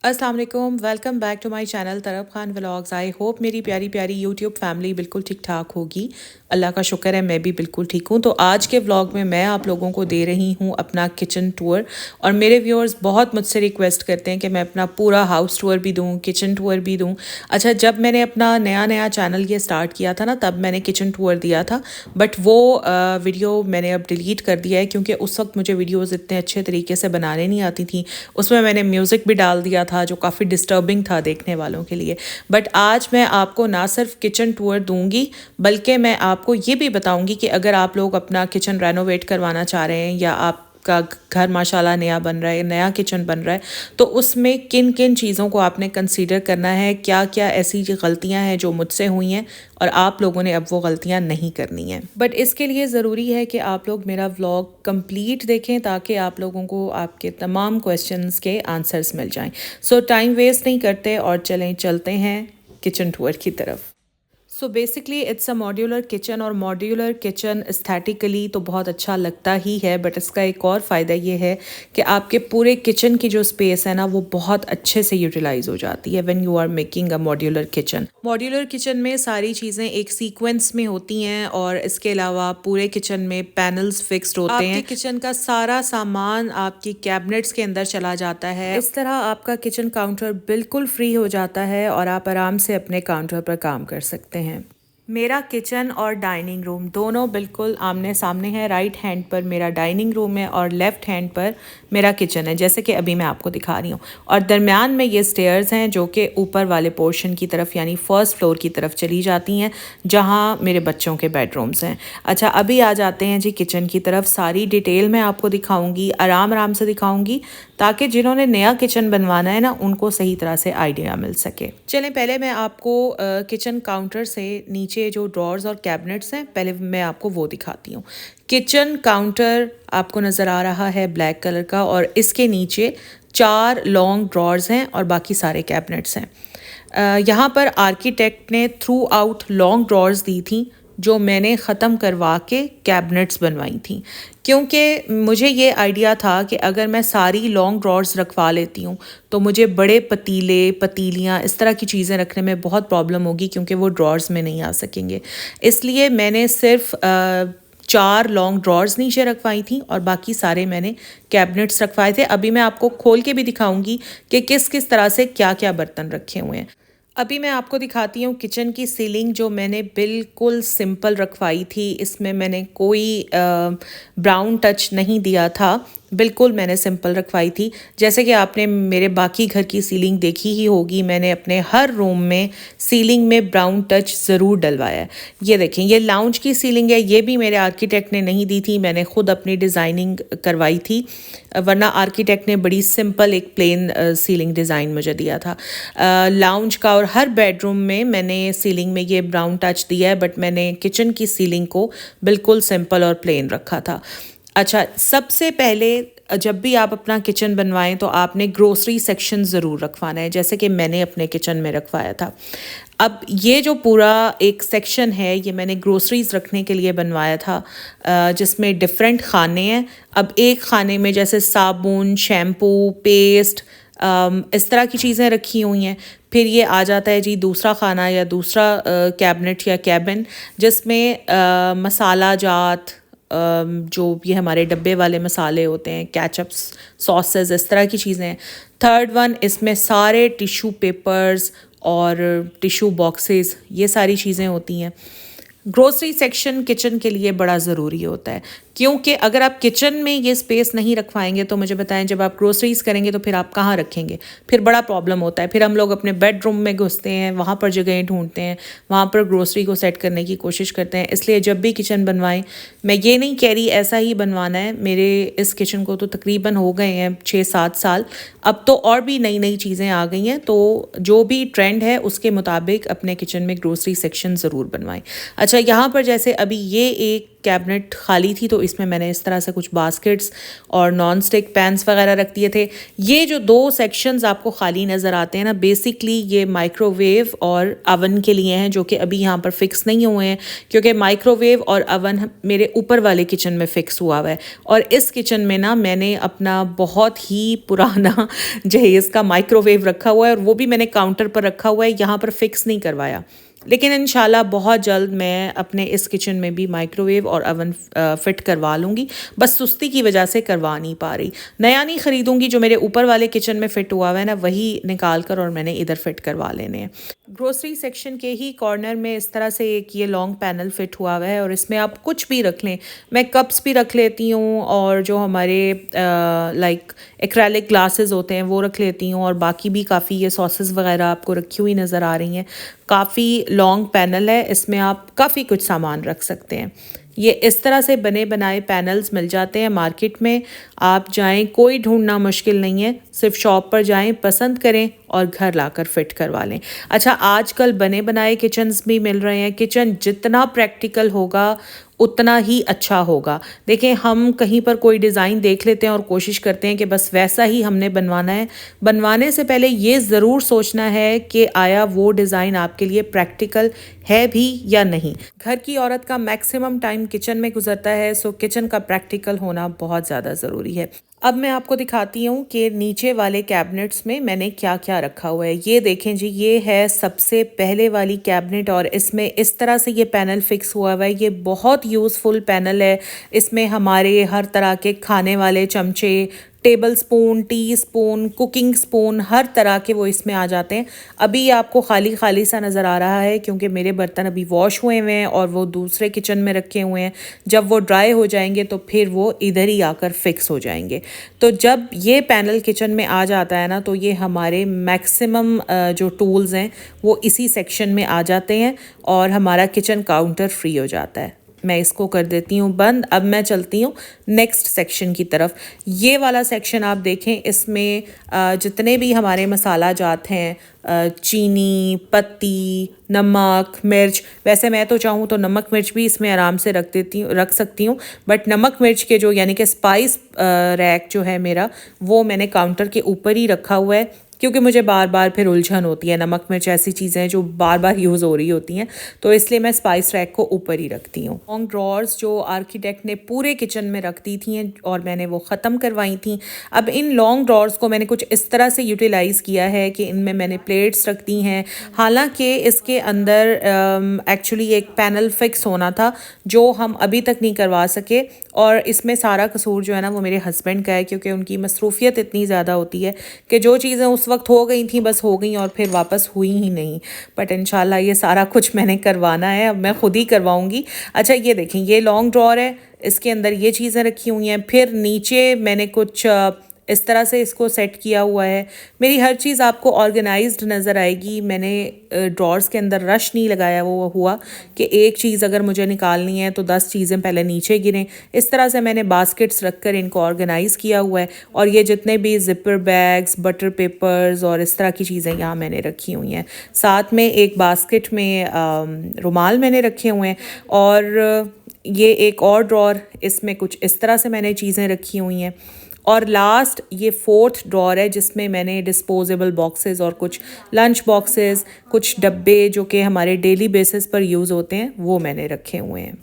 अस्सलाम वालेकुम, welcome back to my channel तरफ खान व्लॉग्स। आई होप मेरी प्यारी प्यारी यूट्यूब फैमिली बिल्कुल ठीक ठाक होगी। अल्लाह का शुक्र है मैं भी बिल्कुल ठीक हूँ। तो आज के व्लॉग में मैं आप लोगों को दे रही हूँ अपना किचन टूर। और मेरे व्यूअर्स बहुत मुझसे रिक्वेस्ट करते हैं कि मैं अपना पूरा हाउस टूर भी दूँ, किचन टूर भी दूँ। अच्छा, जब मैंने अपना नया नया चैनल ये स्टार्ट किया था ना, तब मैंने किचन टूर दिया था, बट वो वीडियो मैंने अब डिलीट कर दिया है क्योंकि उस वक्त मुझे वीडियोज़ इतने अच्छे तरीके से बनाने नहीं आती थी। उसमें मैंने म्यूज़िक भी डाल दिया था जो काफ़ी डिस्टर्बिंग था देखने वालों के लिए। बट आज मैं आपको ना सिर्फ किचन टूर दूंगी, बल्कि मैं आपको ये भी बताऊंगी कि अगर आप लोग अपना किचन रेनोवेट करवाना चाह रहे हैं या आपका घर माशाल्लाह नया बन रहा है, नया किचन बन रहा है, तो उसमें किन किन चीज़ों को आपने कंसीडर करना है, क्या क्या ऐसी गलतियां हैं जो मुझसे हुई हैं और आप लोगों ने अब वो गलतियां नहीं करनी हैं। बट इसके लिए ज़रूरी है कि आप लोग मेरा व्लॉग कंप्लीट देखें ताकि आप लोगों को आपके तमाम क्वेश्चंस के आंसर्स मिल जाएं। सो टाइम वेस्ट नहीं करते और चलते हैं किचन टूर की तरफ। So basically it's a modular kitchen, और मॉड्यूलर किचन एस्थेटिकली तो बहुत अच्छा लगता ही है, बट इसका एक और फ़ायदा ये है कि आपके पूरे किचन की जो स्पेस है ना, वो बहुत अच्छे से यूटिलाइज हो जाती है when you are making a modular kitchen. Modular kitchen में सारी चीज़ें एक सीक्वेंस में होती हैं और इसके अलावा पूरे किचन में पैनल्स फिक्स्ड होते हैं। आपके किचन का सारा सामान आपकी कैबिनेट्स के अंदर चला जाता है। इस तरह आपका किचन काउंटर बिल्कुल फ्री हो जाता है और आप आराम से अपने काउंटर पर काम कर सकते हैं। मेरा किचन और डाइनिंग रूम दोनों बिल्कुल आमने सामने है। राइट हैंड पर मेरा डाइनिंग रूम है और लेफ़्ट हैंड पर मेरा किचन है, जैसे कि अभी मैं आपको दिखा रही हूँ। और दरमियान में ये स्टेयर्स हैं जो कि ऊपर वाले पोर्शन की तरफ यानी फर्स्ट फ्लोर की तरफ चली जाती हैं, जहाँ मेरे बच्चों के बेडरूम्स हैं। अच्छा, अभी आ जाते हैं जी किचन की तरफ। सारी डिटेल मैं आपको दिखाऊंगी, आराम आराम से दिखाऊंगी, ताकि जिन्होंने नया किचन बनवाना है ना, उनको सही तरह से आइडिया मिल सके। चलें, पहले मैं आपको किचन काउंटर से नीचे जो ड्रॉर्स और कैबिनेट्स हैं, पहले मैं आपको वो दिखाती हूँ। किचन काउंटर आपको नज़र आ रहा है ब्लैक कलर का, और इसके नीचे 4 लॉन्ग ड्रॉर्स हैं और बाकी सारे कैबिनेट्स हैं। यहाँ पर आर्किटेक्ट ने थ्रू आउट लॉन्ग ड्रॉर्स दी थी जो मैंने ख़त्म करवा के कैबिनेट्स बनवाई थी, क्योंकि मुझे ये आइडिया था कि अगर मैं सारी लॉन्ग ड्रॉर्स रखवा लेती हूँ तो मुझे बड़े पतीले पतीलियाँ इस तरह की चीज़ें रखने में बहुत प्रॉब्लम होगी, क्योंकि वो ड्रॉर्स में नहीं आ सकेंगे। इसलिए मैंने सिर्फ 4 लॉन्ग ड्रॉर्स नीचे रखवाई थी और बाकी सारे मैंने कैबिनेट्स रखवाए थे। अभी मैं आपको खोल के भी दिखाऊंगी कि किस किस तरह से क्या क्या बर्तन रखे हुए हैं। अभी मैं आपको दिखाती हूँ किचन की सीलिंग, जो मैंने बिल्कुल सिंपल रखवाई थी। इसमें मैंने कोई ब्राउन टच नहीं दिया था, बिल्कुल मैंने सिंपल रखवाई थी। जैसे कि आपने मेरे बाकी घर की सीलिंग देखी ही होगी, मैंने अपने हर रूम में सीलिंग में ब्राउन टच ज़रूर डलवाया है। ये देखें, ये लाउंज की सीलिंग है, ये भी मेरे आर्किटेक्ट ने नहीं दी थी, मैंने खुद अपनी डिज़ाइनिंग करवाई थी, वरना आर्किटेक्ट ने बड़ी सिंपल एक प्लेन सीलिंग डिज़ाइन मुझे दिया था। लाउंज का और हर बेडरूम में मैंने सीलिंग में ये ब्राउन टच दिया है, बट मैंने किचन की सीलिंग को बिल्कुल सिंपल और प्लेन रखा था। अच्छा, सबसे पहले जब भी आप अपना किचन बनवाएं तो आपने ग्रोसरी सेक्शन ज़रूर रखवाना है, जैसे कि मैंने अपने किचन में रखवाया था। अब ये जो पूरा एक सेक्शन है, ये मैंने ग्रोसरीज रखने के लिए बनवाया था, जिसमें डिफरेंट खाने हैं। अब एक खाने में जैसे साबुन, शैम्पू, पेस्ट, इस तरह की चीज़ें रखी हुई हैं। फिर ये आ जाता है जी दूसरा खाना या दूसरा कैबिनेट या कैबिन, जिसमें मसाला जात, जो ये हमारे डब्बे वाले मसाले होते हैं, कैचअप्स, सॉसेस, इस तरह की चीज़ें हैं। थर्ड वन, इसमें सारे टिश्यू पेपर्स और टिश्यू बॉक्सेस, ये सारी चीज़ें होती हैं। ग्रोसरी सेक्शन किचन के लिए बड़ा ज़रूरी होता है, क्योंकि अगर आप किचन में ये स्पेस नहीं रखवाएंगे तो मुझे बताएं, जब आप ग्रोसरीज करेंगे तो फिर आप कहाँ रखेंगे? फिर बड़ा प्रॉब्लम होता है। फिर हम लोग अपने बेडरूम में घुसते हैं, वहाँ पर जगहें ढूंढते हैं, वहाँ पर ग्रोसरी को सेट करने की कोशिश करते हैं। इसलिए जब भी किचन बनवाएं, मैं ये नहीं कह रही ऐसा ही बनवाना है, मेरे इस किचन को तो तकरीबन हो गए हैं 6-7 साल, अब तो और भी नई नई चीज़ें आ गई हैं, तो जो भी ट्रेंड है उसके मुताबिक अपने किचन में ग्रोसरी सेक्शन ज़रूर बनवाएं। अच्छा, यहाँ पर जैसे अभी ये एक कैबिनेट खाली थी, तो इसमें मैंने इस तरह से कुछ बास्केट्स और नॉन स्टिक पैन्स वगैरह रख दिए थे। ये जो 2 सेक्शंस आपको खाली नज़र आते हैं ना, बेसिकली ये माइक्रोवेव और अवन के लिए हैं, जो कि अभी यहाँ पर फिक्स नहीं हुए हैं, क्योंकि माइक्रोवेव और अवन मेरे ऊपर वाले किचन में फ़िक्स हुआ हुआ है। और इस किचन में ना मैंने अपना बहुत ही पुराना जहेज़ का माइक्रोवेव रखा हुआ है, और वो भी मैंने काउंटर पर रखा हुआ है, यहाँ पर फिक्स नहीं करवाया। लेकिन इंशाल्लाह बहुत जल्द मैं अपने इस किचन में भी माइक्रोवेव और अवन फिट करवा लूँगी। बस सुस्ती की वजह से करवा नहीं पा रही। नया नहीं ख़रीदूँगी, जो मेरे ऊपर वाले किचन में फ़िट हुआ है ना, वही निकाल कर और मैंने इधर फिट करवा लेने हैं। ग्रोसरी सेक्शन के ही कॉर्नर में इस तरह से एक ये लॉन्ग पैनल फिट हुआ है, और इसमें आप कुछ भी रख लें। मैं कप्स भी रख लेती हूँ, और जो हमारे लाइक एक्रेलिक ग्लासेस होते हैं वो रख लेती हूँ, और बाकी भी काफ़ी ये सॉसेस वगैरह आपको रखी हुई नज़र आ रही हैं। काफ़ी लॉन्ग पैनल है, इसमें आप काफ़ी कुछ सामान रख सकते हैं। ये इस तरह से बने बनाए पैनल्स मिल जाते हैं मार्केट में। आप जाएं, कोई ढूंढना मुश्किल नहीं है, सिर्फ शॉप पर जाएं, पसंद करें और घर लाकर फिट करवा लें। अच्छा, आजकल बने बनाए किचन्स भी मिल रहे हैं। किचन जितना प्रैक्टिकल होगा उतना ही अच्छा होगा। देखें, हम कहीं पर कोई डिज़ाइन देख लेते हैं और कोशिश करते हैं कि बस वैसा ही हमने बनवाना है। बनवाने से पहले ये ज़रूर सोचना है कि आया वो डिज़ाइन आपके लिए प्रैक्टिकल है भी या नहीं। घर की औरत का मैक्सिमम टाइम किचन में गुजरता है, सो किचन का प्रैक्टिकल होना बहुत ज़्यादा ज़रूरी है। अब मैं आपको दिखाती हूँ कि नीचे वाले कैबिनेट्स में मैंने क्या क्या रखा हुआ है। ये देखें जी, ये है सबसे पहले वाली कैबिनेट, और इसमें इस तरह से ये पैनल फिक्स हुआ हुआ है। ये बहुत यूज़फुल पैनल है। इसमें हमारे हर तरह के खाने वाले चमचे, table spoon, tea spoon, cooking spoon, हर तरह के वो इसमें आ जाते हैं। अभी आपको खाली खाली सा नज़र आ रहा है, क्योंकि मेरे बर्तन अभी वॉश हुए हुए हैं और वो दूसरे किचन में रखे हुए हैं। जब वो ड्राई हो जाएंगे तो फिर वो इधर ही आकर फिक्स हो जाएंगे। तो जब ये पैनल किचन में आ जाता है ना, तो ये हमारे मैक्सिमम जो टूल्स हैं वो इसी सेक्शन में आ जाते हैं, और हमारा किचन काउंटर फ्री हो जाता है। मैं इसको कर देती हूँ बंद। अब मैं चलती हूँ नेक्स्ट सेक्शन की तरफ। ये वाला सेक्शन आप देखें, इसमें जितने भी हमारे मसाला जात हैं, चीनी, पत्ती, नमक, मिर्च, वैसे मैं तो चाहूँ तो नमक मिर्च भी इसमें आराम से रख सकती हूँ, बट नमक मिर्च के जो यानी कि स्पाइस रैक जो है मेरा, वो मैंने काउंटर के ऊपर ही रखा हुआ है, क्योंकि मुझे बार बार फिर उलझन होती है। नमक मिर्च ऐसी चीज़ें हैं जो बार बार यूज़ हो रही होती हैं, तो इसलिए मैं स्पाइस रैक को ऊपर ही रखती हूँ। लॉन्ग ड्रॉर्स जो आर्किटेक्ट ने पूरे किचन में रख दी थी और मैंने वो ख़त्म करवाई थी। अब इन लॉन्ग ड्रॉर्स को मैंने कुछ इस तरह से यूटिलाइज़ किया है कि इनमें मैंने प्लेट्स रख दी हैं। हालांकि इसके अंदर एक्चुअली एक पैनल फिक्स होना था, जो हम अभी तक नहीं करवा सके, और इसमें सारा कसूर जो है ना वो मेरे हस्बैंड का है, क्योंकि उनकी मसरूफियत इतनी ज़्यादा होती है कि जो चीज़ें उस वक्त हो गई थी बस हो गई और फिर वापस हुई ही नहीं। बट इंशाल्लाह ये सारा कुछ मैंने करवाना है, अब मैं खुद ही करवाऊंगी। अच्छा, ये देखें, ये लॉन्ग ड्रॉर है, इसके अंदर ये चीज़ें रखी हुई हैं। फिर नीचे मैंने कुछ इस तरह से इसको सेट किया हुआ है। मेरी हर चीज़ आपको ऑर्गेनाइज्ड नज़र आएगी। मैंने ड्रॉर्स के अंदर रश नहीं लगाया वो हुआ कि एक चीज़ अगर मुझे निकालनी है तो 10 चीज़ें पहले नीचे गिरें। इस तरह से मैंने बास्केट्स रख कर इनको ऑर्गेनाइज़ किया हुआ है, और ये जितने भी ज़िपर बैग्स, बटर पेपर्स और इस तरह की चीज़ें यहाँ मैंने रखी हुई हैं। साथ में एक बास्केट में रुमाल मैंने रखे हुए हैं, और ये एक और ड्रॉर, इसमें कुछ इस तरह से मैंने चीज़ें रखी हुई हैं। और लास्ट ये 4th ड्रॉर है, जिसमें मैंने डिस्पोजेबल बॉक्सेस और कुछ लंच बॉक्सेस, कुछ डब्बे जो कि हमारे डेली बेसिस पर यूज़ होते हैं, वो मैंने रखे हुए हैं।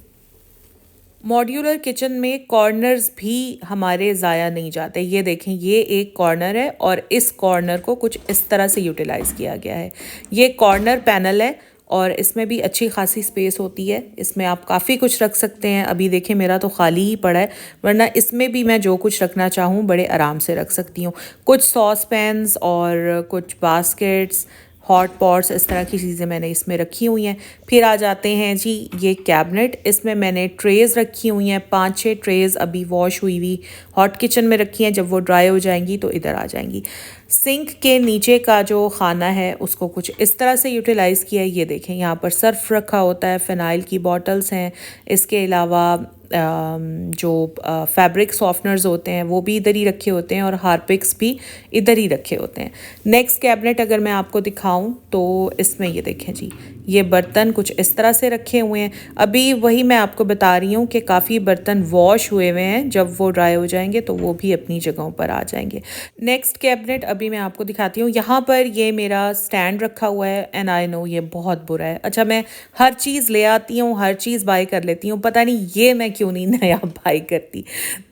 मॉड्यूलर किचन में कॉर्नर्स भी हमारे ज़ाया नहीं जाते। ये देखें, ये एक कॉर्नर है और इस कॉर्नर को कुछ इस तरह से यूटिलाइज़ किया गया है। ये कॉर्नर पैनल है और इसमें भी अच्छी खासी स्पेस होती है। इसमें आप काफ़ी कुछ रख सकते हैं। अभी देखें, मेरा तो खाली ही पड़ा है, वरना इसमें भी मैं जो कुछ रखना चाहूँ बड़े आराम से रख सकती हूँ। कुछ सॉस पैन्स और कुछ बास्केट्स, हॉट पॉट्स, इस तरह की चीज़ें मैंने इसमें रखी हुई हैं। फिर आ जाते हैं जी ये कैबिनेट। इसमें मैंने ट्रेज़ रखी हुई हैं, 5-6 ट्रेज़ अभी वॉश हुई हुई हॉट किचन में रखी हैं। जब वो ड्राई हो जाएंगी तो इधर आ जाएंगी। सिंक के नीचे का जो खाना है उसको कुछ इस तरह से यूटिलाइज़ किया है। ये देखें, यहाँ पर सर्फ रखा होता है, फ़िनाइल की बॉटल्स हैं। इसके अलावा जो फैब्रिक सॉफ्टनर्स होते हैं वो भी इधर ही रखे होते हैं, और हार्पिक्स भी इधर ही रखे होते हैं। नेक्स्ट कैबिनेट अगर मैं आपको दिखाऊं तो इसमें ये देखें जी, ये बर्तन कुछ इस तरह से रखे हुए हैं। अभी वही मैं आपको बता रही हूँ कि काफ़ी बर्तन वॉश हुए हुए हैं, जब वो ड्राई हो जाएंगे तो वो भी अपनी जगहों पर आ जाएंगे। नेक्स्ट कैबिनेट अभी मैं आपको दिखाती हूँ। यहाँ पर ये मेरा स्टैंड रखा हुआ है एंड आई नो ये बहुत बुरा है। अच्छा, मैं हर चीज़ ले आती हूँ, हर चीज़ बाय कर लेती हूँ, पता नहीं ये मैं क्यों नहीं नया बाय करती।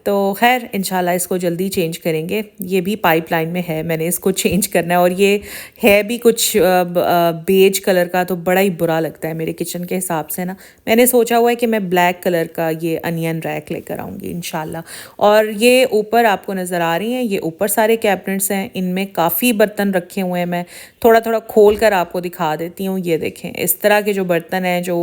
तो खैर इंशाल्लाह इसको जल्दी चेंज करेंगे। ये भी पाइपलाइन में है, मैंने इसको चेंज करना है। और ये है भी कुछ बेज कलर का, तो बड़ा ही बुरा लगता है मेरे किचन के हिसाब से ना। मैंने सोचा हुआ है कि मैं ब्लैक कलर का ये अनियन रैक लेकर आऊँगी इंशाल्लाह। और ये ऊपर आपको नज़र आ रही हैं, ये ऊपर सारे कैबिनेट्स हैं, इनमें काफ़ी बर्तन रखे हुए हैं। मैं थोड़ा थोड़ा खोल कर आपको दिखा देती हूँ। ये देखें, इस तरह के जो बर्तन हैं जो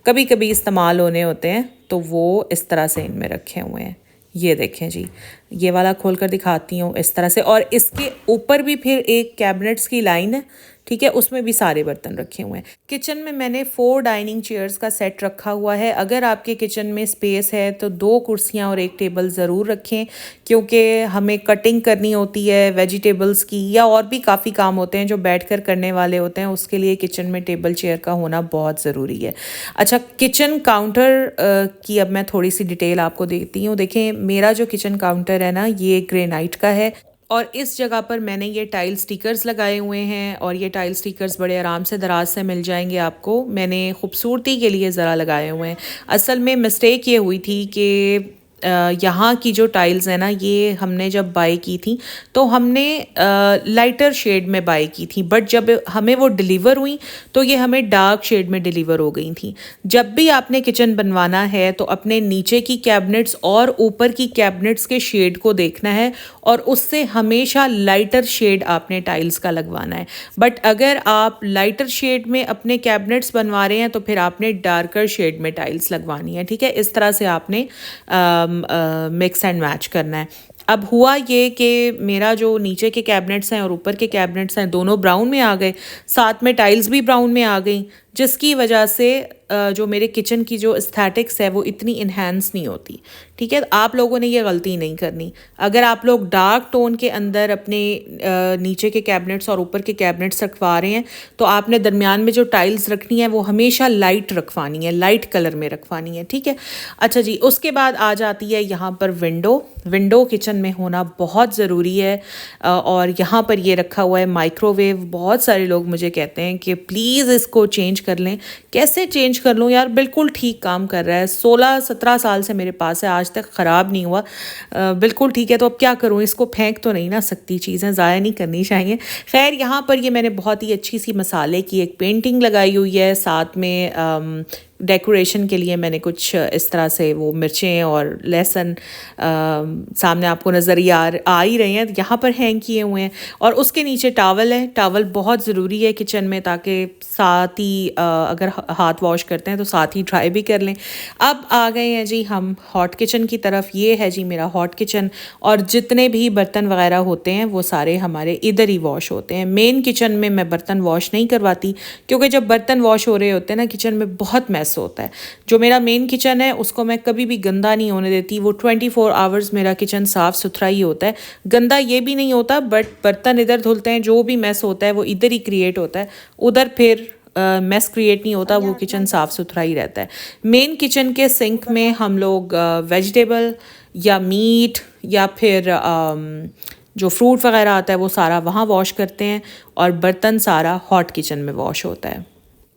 कभी कभी इस्तेमाल होने होते हैं, तो वो इस तरह से इनमें रखे हुए हैं। ये देखें जी, ये वाला खोल कर दिखाती हूँ इस तरह से। और इसके ऊपर भी फिर एक कैबिनेट्स की लाइन है, ठीक है, उसमें भी सारे बर्तन रखे हुए हैं। किचन में मैंने 4 डाइनिंग चेयर्स का सेट रखा हुआ है। अगर आपके किचन में स्पेस है तो 2 कुर्सियां और 1 टेबल ज़रूर रखें, क्योंकि हमें कटिंग करनी होती है वेजिटेबल्स की, या और भी काफ़ी काम होते हैं जो बैठकर करने वाले होते हैं, उसके लिए किचन में टेबल चेयर का होना बहुत ज़रूरी है। अच्छा, किचन काउंटर की अब मैं थोड़ी सी डिटेल आपको देती हूँ। देखें, मेरा जो किचन काउंटर है ना, ये ग्रेनाइट का है। और इस जगह पर मैंने ये टाइल स्टिकर्स लगाए हुए हैं, और ये टाइल स्टिकर्स बड़े आराम से दराज से मिल जाएंगे आपको। मैंने खूबसूरती के लिए ज़रा लगाए हुए हैं। असल में मिस्टेक ये हुई थी कि यहाँ की जो टाइल्स है ना, ये हमने जब बाय की थी तो हमने लाइटर शेड में बाय की थी, बट जब हमें वो डिलीवर हुई तो ये हमें डार्क शेड में डिलीवर हो गई थी। जब भी आपने किचन बनवाना है तो अपने नीचे की कैबिनेट्स और ऊपर की कैबिनेट्स के शेड को देखना है, और उससे हमेशा लाइटर शेड आपने टाइल्स का लगवाना है। बट अगर आप लाइटर शेड में अपने कैबिनेट्स बनवा रहे हैं तो फिर आपने डार्कर शेड में टाइल्स लगवानी है, ठीक है। इस तरह से आपने मिक्स एंड मैच करना है। अब हुआ ये कि मेरा जो नीचे के कैबिनेट्स हैं और ऊपर के कैबिनेट्स हैं, दोनों ब्राउन में आ गए, साथ में टाइल्स भी ब्राउन में आ गई, जिसकी वजह से जो मेरे किचन की जो एस्थेटिक्स है वो इतनी इन्हेंस नहीं होती, ठीक है। आप लोगों ने ये गलती नहीं करनी। अगर आप लोग डार्क टोन के अंदर अपने नीचे के कैबिनेट्स और ऊपर के कैबिनेट्स रखवा रहे हैं, तो आपने दरमियान में जो टाइल्स रखनी है वो हमेशा लाइट रखवानी है, लाइट कलर में रखवानी है, ठीक है। अच्छा जी, उसके बाद आ जाती है यहाँ पर विंडो। विंडो किचन में होना बहुत ज़रूरी है। और यहाँ पर ये रखा हुआ है माइक्रोवेव। बहुत सारे लोग मुझे कहते हैं कि प्लीज़ इसको चेंज कर लें। कैसे चेंज कर लूँ यार, बिल्कुल ठीक काम कर रहा है। 16-17 साल से मेरे पास है, आज तक ख़राब नहीं हुआ, बिल्कुल ठीक है। तो अब क्या करूँ, इसको फेंक तो नहीं ना सकती, चीज़ें ज़ाया नहीं करनी चाहिए। खैर, यहाँ पर ये मैंने बहुत ही अच्छी सी मसाले की एक पेंटिंग लगाई हुई है, साथ में डेकोरेशन के लिए मैंने कुछ इस तरह से वो मिर्चें और लहसुन सामने आपको नज़र आ ही रहे हैं, यहाँ पर हैंग किए हुए हैं। और उसके नीचे टावल है। टावल बहुत ज़रूरी है किचन में, ताकि साथ ही अगर हाथ वॉश करते हैं तो साथ ही ड्राई भी कर लें। अब आ गए हैं जी हम हॉट किचन की तरफ। ये है जी मेरा हॉट किचन, और जितने भी बर्तन वगैरह होते हैं वो सारे हमारे इधर ही वॉश होते हैं। मेन किचन में मैं बर्तन वॉश नहीं करवाती, क्योंकि जब बर्तन वॉश हो रहे होते हैं ना, किचन में बहुत मैस होता है। जो मेरा मेन किचन है उसको मैं कभी भी गंदा नहीं होने देती। वो 24 आवर्स मेरा किचन साफ़ सुथरा ही होता है, गंदा ये भी नहीं होता। बट बर्तन इधर धुलते हैं, जो भी मैस होता है वो इधर ही क्रिएट होता है, उधर फिर मैस क्रिएट नहीं होता, वो किचन साफ़ सुथरा ही रहता है। मेन किचन के सिंक में हम लोग वेजिटेबल या मीट या फिर जो फ्रूट वगैरह आता है वो सारा वहाँ वॉश करते हैं, और बर्तन सारा हॉट किचन में वॉश होता है।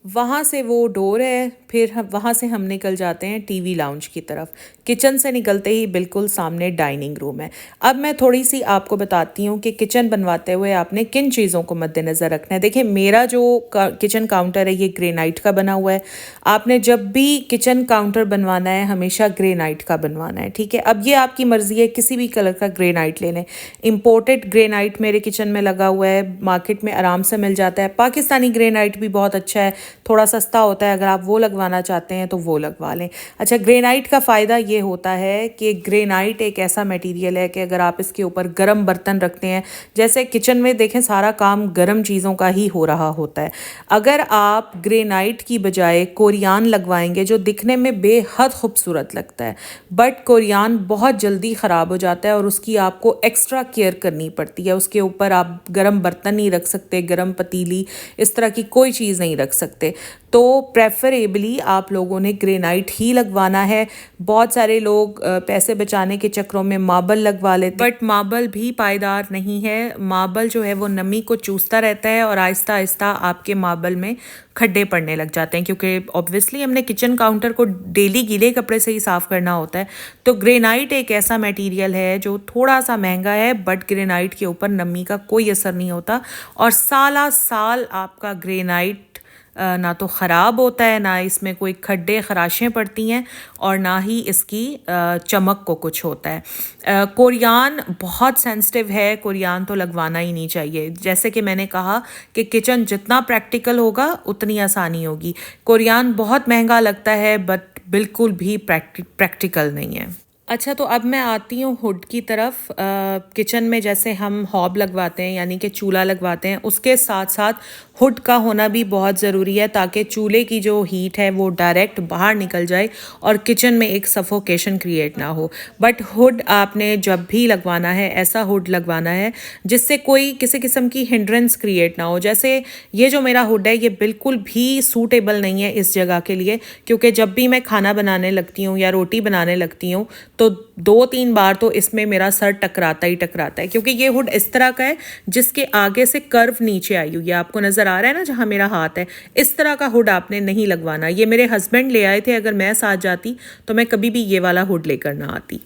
वहाँ से वो डोर है, फिर वहाँ से हम निकल जाते हैं टीवी लाउंज की तरफ। किचन से निकलते ही बिल्कुल सामने डाइनिंग रूम है। अब मैं थोड़ी सी आपको बताती हूँ कि किचन बनवाते हुए आपने किन चीज़ों को मद्देनज़र रखना है। देखिए, मेरा जो किचन काउंटर है ये ग्रेनाइट का बना हुआ है। आपने जब भी किचन काउंटर बनवाना है हमेशा ग्रेनाइट का बनवाना है, ठीक है। अब ये आपकी मर्ज़ी है, किसी भी कलर का ग्रेनाइट ले लें। इम्पोर्टेड ग्रेनाइट मेरे किचन में लगा हुआ है, मार्केट में आराम से मिल जाता है। पाकिस्तानी ग्रेनाइट भी बहुत अच्छा है, थोड़ा सस्ता होता है। अगर आप वो लगवाना चाहते हैं तो वो लगवा लें। अच्छा, ग्रेनाइट का फ़ायदा ये होता है कि ग्रेनाइट एक ऐसा मटेरियल है कि अगर आप इसके ऊपर गर्म बर्तन रखते हैं, जैसे किचन में देखें सारा काम गर्म चीज़ों का ही हो रहा होता है, अगर आप ग्रेनाइट की बजाय कोरियान लगवाएंगे जो दिखने में बेहद खूबसूरत लगता है, बट कोरियान बहुत जल्दी ख़राब हो जाता है और उसकी आपको एक्स्ट्रा केयर करनी पड़ती है। उसके ऊपर आप गर्म बर्तन नहीं रख सकते, गर्म पतीली, इस तरह की कोई चीज़ नहीं रख सकते। तो प्रेफरेबली आप लोगों ने ग्रेनाइट ही लगवाना है। बहुत सारे लोग पैसे बचाने के चक्रों में मार्बल लगवा लेते हैं, बट मार्बल भी पायदार नहीं है। मार्बल जो है वो नमी को चूसता रहता है और आहिस्ता आहिस्ता आपके मार्बल में खड्डे पड़ने लग जाते हैं, क्योंकि ऑब्वियसली हमने किचन काउंटर को डेली गीले कपड़े से ही साफ़ करना होता है। तो ग्रेनाइट एक ऐसा मटेरियल है जो थोड़ा सा महंगा है, बट ग्रेनाइट के ऊपर नमी का कोई असर नहीं होता और साला साल आपका ग्रेनाइट ना तो ख़राब होता है, ना इसमें कोई खड्डे खराशें पड़ती हैं और ना ही इसकी चमक को कुछ होता है। कोरियान बहुत सेंसिटिव है, कोरियान तो लगवाना ही नहीं चाहिए। जैसे कि मैंने कहा कि किचन जितना प्रैक्टिकल होगा उतनी आसानी होगी। कोरियान बहुत महंगा लगता है बट बिल्कुल भी प्रैक्टिकल नहीं है। अच्छा, तो अब मैं आती हूँ हुड की तरफ। किचन में जैसे हम हॉब लगवाते हैं यानी कि चूल्हा लगवाते हैं, उसके साथ साथ हुड का होना भी बहुत ज़रूरी है ताकि चूल्हे की जो हीट है वो डायरेक्ट बाहर निकल जाए और किचन में एक सफोकेशन क्रिएट ना हो। बट हुड आपने जब भी लगवाना है ऐसा हुड लगवाना है जिससे कोई किसी किस्म की हिंड्रेंस क्रिएट ना हो। जैसे ये जो मेरा हुड है ये बिल्कुल भी सूटेबल नहीं है इस जगह के लिए, क्योंकि जब भी मैं खाना बनाने लगती हूँ या रोटी बनाने लगती हूँ तो 2-3 बार तो इसमें मेरा सर टकराता ही टकराता है, क्योंकि ये हुड इस तरह का है जिसके आगे से कर्व नीचे आई हुई है। आपको नज़र आ रहा है ना जहाँ मेरा हाथ है, इस तरह का हुड आपने नहीं लगवाना। ये मेरे हस्बैंड ले आए थे, अगर मैं साथ जाती तो मैं कभी भी ये वाला हुड लेकर ना आती।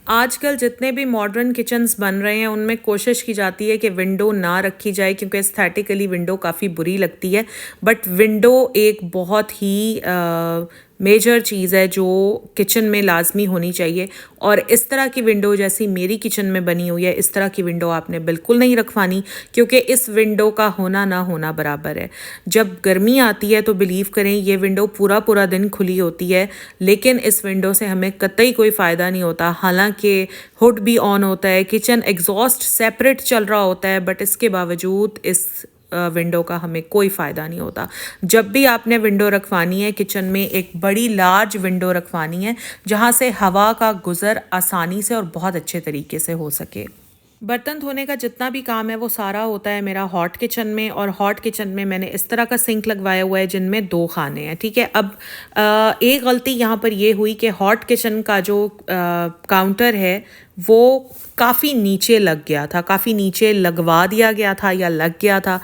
आजकल जितने भी मॉडर्न किचन्स बन रहे हैं उनमें कोशिश की जाती है कि विंडो ना रखी जाए, क्योंकि एस्थेटिकली विंडो काफ़ी बुरी लगती है। बट विंडो एक बहुत ही मेजर चीज़ है जो किचन में लाजमी होनी चाहिए, और इस तरह की विंडो जैसी मेरी किचन में बनी हुई है इस तरह की विंडो आपने बिल्कुल नहीं रखवानी, क्योंकि इस विंडो का होना ना होना बराबर है। जब गर्मी आती है तो बिलीव करें ये विंडो पूरा पूरा दिन खुली होती है, लेकिन इस विंडो से हमें कतई कोई फ़ायदा नहीं होता। हालांकि हुड भी ऑन होता है, किचन एग्जॉस्ट सेपरेट चल रहा होता है, बट इसके बावजूद इस विंडो का हमें कोई फ़ायदा नहीं होता। जब भी आपने विंडो रखवानी है किचन में, एक बड़ी लार्ज विंडो रखवानी है जहाँ से हवा का गुज़र आसानी से और बहुत अच्छे तरीके से हो सके। बर्तन धोने का जितना भी काम है वो सारा होता है मेरा हॉट किचन में, और हॉट किचन में मैंने इस तरह का सिंक लगवाया हुआ है जिनमें 2 खाने हैं। ठीक है, अब एक गलती यहाँ पर ये हुई कि हॉट किचन का जो काउंटर है वो काफ़ी नीचे लग गया था, काफ़ी नीचे लगवा दिया गया था या लग गया था,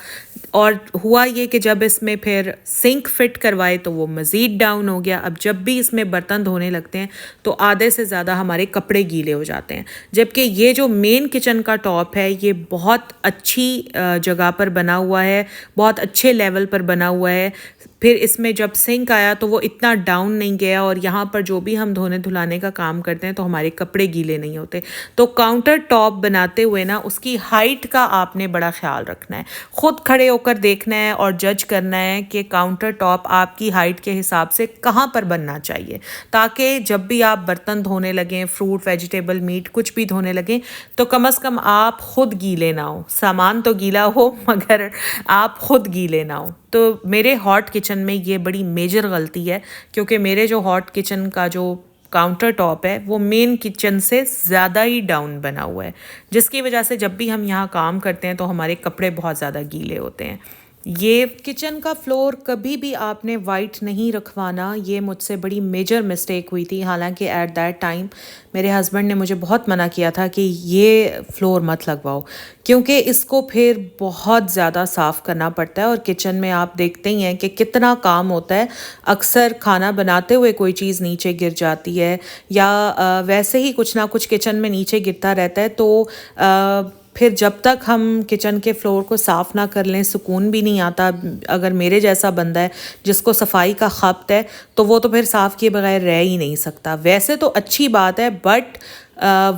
और हुआ ये कि जब इसमें फिर सिंक फिट करवाए तो वो मज़ीद डाउन हो गया। अब जब भी इसमें बर्तन धोने लगते हैं तो आधे से ज़्यादा हमारे कपड़े गीले हो जाते हैं, जबकि ये जो मेन किचन का टॉप है ये बहुत अच्छी जगह पर बना हुआ है, बहुत अच्छे लेवल पर बना हुआ है। फिर इसमें जब सिंक आया तो वो इतना डाउन नहीं गया, और यहाँ पर जो भी हम धोने धुलाने का काम करते हैं तो हमारे कपड़े गीले नहीं होते। तो काउंटर टॉप बनाते हुए ना उसकी हाइट का आपने बड़ा ख्याल रखना है, ख़ुद खड़े होकर देखना है और जज करना है कि काउंटर टॉप आपकी हाइट के हिसाब से कहाँ पर बनना चाहिए, ताकि जब भी आप बर्तन धोने लगें, फ्रूट वेजिटेबल मीट कुछ भी धोने लगें, तो कम से कम आप ख़ुद गीले ना हो। सामान तो गीला हो मगर आप ख़ुद गीले ना हो। तो मेरे हॉट किचन में ये बड़ी मेजर गलती है, क्योंकि मेरे जो हॉट किचन का जो काउंटर टॉप है वो मेन किचन से ज़्यादा ही डाउन बना हुआ है, जिसकी वजह से जब भी हम यहाँ काम करते हैं तो हमारे कपड़े बहुत ज़्यादा गीले होते हैं। ये किचन का फ्लोर कभी भी आपने वाइट नहीं रखवाना, ये मुझसे बड़ी मेजर मिस्टेक हुई थी। हालांकि एट दैट टाइम मेरे हस्बैंड ने मुझे बहुत मना किया था कि ये फ्लोर मत लगवाओ, क्योंकि इसको फिर बहुत ज़्यादा साफ़ करना पड़ता है, और किचन में आप देखते ही हैं कि कितना काम होता है। अक्सर खाना बनाते हुए कोई चीज़ नीचे गिर जाती है या वैसे ही कुछ ना कुछ किचन में नीचे गिरता रहता है, तो फिर जब तक हम किचन के फ्लोर को साफ़ ना कर लें सुकून भी नहीं आता। अगर मेरे जैसा बंदा है जिसको सफाई का खपत है तो वो तो फिर साफ़ किए बगैर रह ही नहीं सकता। वैसे तो अच्छी बात है, बट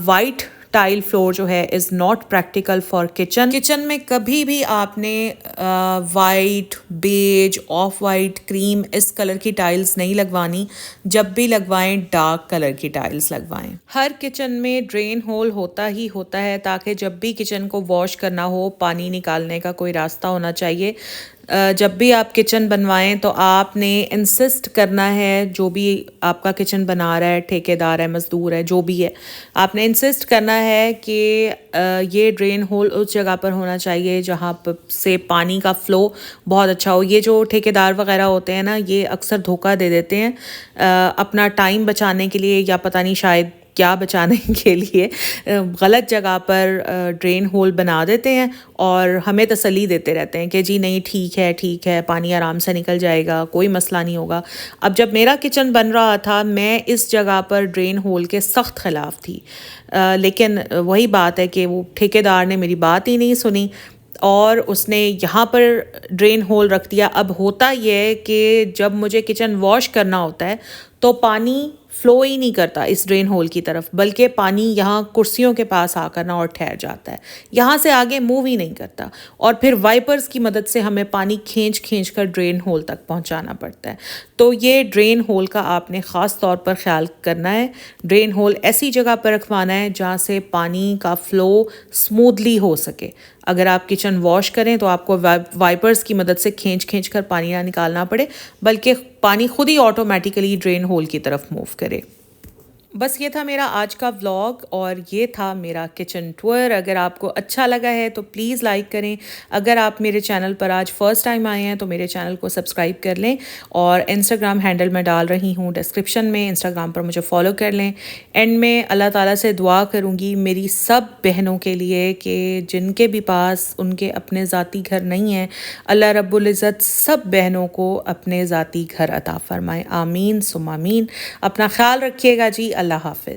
वाइट टाइल फ्लोर जो है is not practical for kitchen. Kitchen में कभी भी आपने white, beige, off white, cream इस कलर की टाइल्स नहीं लगवानी। जब भी लगवाएं डार्क कलर की टाइल्स लगवाएं। हर किचन में ड्रेन होल होता ही होता है ताकि जब भी किचन को वॉश करना हो पानी निकालने का कोई रास्ता होना चाहिए। जब भी आप किचन बनवाएं तो आपने इंसिस्ट करना है, जो भी आपका किचन बना रहा है, ठेकेदार है, मज़दूर है, जो भी है, आपने इंसिस्ट करना है कि ये ड्रेन होल उस जगह पर होना चाहिए जहाँ से पानी का फ़्लो बहुत अच्छा हो। ये जो ठेकेदार वगैरह होते हैं ना, ये अक्सर धोखा दे देते हैं अपना टाइम बचाने के लिए, या पता नहीं शायद क्या बचाने के लिए गलत जगह पर ड्रेन होल बना देते हैं और हमें तसल्ली देते रहते हैं कि जी नहीं ठीक है पानी आराम से निकल जाएगा, कोई मसला नहीं होगा। अब जब मेरा किचन बन रहा था मैं इस जगह पर ड्रेन होल के सख्त ख़िलाफ़ थी, लेकिन वही बात है कि वो ठेकेदार ने मेरी बात ही नहीं सुनी और उसने यहाँ पर ड्रेन होल रख दिया। अब होता ये है कि जब मुझे किचन वॉश करना होता है तो पानी फ़्लो ही नहीं करता इस ड्रेन होल की तरफ, बल्कि पानी यहाँ कुर्सियों के पास आकर ना और ठहर जाता है, यहाँ से आगे मूव ही नहीं करता और फिर वाइपर्स की मदद से हमें पानी खींच कर ड्रेन होल तक पहुँचाना पड़ता है। तो ये ड्रेन होल का आपने ख़ास तौर पर ख्याल करना है। ड्रेन होल ऐसी जगह पर रखवाना है जहाँ से पानी का फ़्लो स्मूथली हो सके। अगर आप किचन वॉश करें तो आपको वाइपर्स की मदद से खींच कर पानी ना निकालना पड़े, बल्कि पानी खुद ही ऑटोमेटिकली ड्रेन होल की तरफ मूव करे। बस ये था मेरा आज का व्लॉग और ये था मेरा किचन टूर। अगर आपको अच्छा लगा है तो प्लीज़ लाइक करें। अगर आप मेरे चैनल पर आज फर्स्ट टाइम आए हैं तो मेरे चैनल को सब्सक्राइब कर लें और इंस्टाग्राम हैंडल मैं डाल रही हूँ डिस्क्रिप्शन में, इंस्टाग्राम पर मुझे फॉलो कर लें। एंड में अल्लाह ताला से दुआ करूँगी मेरी सब बहनों के लिए कि जिनके भी पास उनके अपने ज़ाती घर नहीं हैं, अल्लाह रब्बुल इज़्ज़त सब बहनों को अपने ज़ाती घर अता फ़रमाए। आमीन सुम आमीन। अपना ख्याल रखिएगा जी। अल्लाह हाफ़िज़।